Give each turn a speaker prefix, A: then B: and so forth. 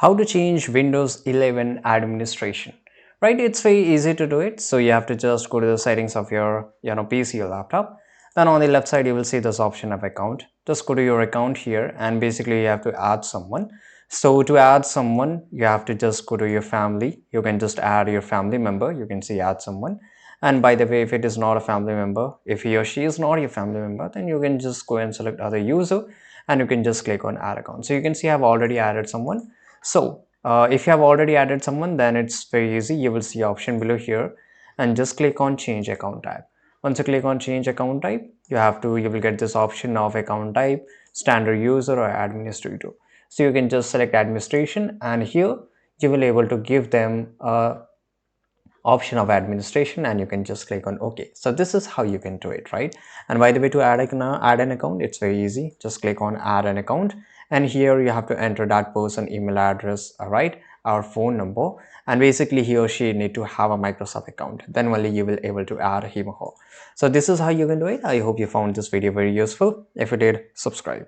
A: How to change Windows 11 administration, right? It's very easy to do it. So you have to just go to the settings of your PC or laptop. Then on the left side you will see this option of account. Just go to your account here, and basically you have to add someone. So to add someone, you have to just go to your family. You can just add your family member. You can see add someone. And by the way, if it is not a family member, if he or she is not your family member, then you can just go and select other user, and you can just click on add account. So you can see I've already added someone. So if you have already added someone, then it's very easy. You will see option below here, and just click on change account type. Once you click on change account type, you will get this option of account type, standard user or administrator. So you can just select administration, and here you will able to give them a option of administration, and you can just click on OK. So this is how you can do it, right? And by the way, to add an account, it's very easy. Just click on add an account, and here you have to enter that person email address, all right, our phone number, and basically he or she need to have a Microsoft account. Then only you will able to add him or her. So this is how you can do it. I hope you found this video very useful. If you did, subscribe.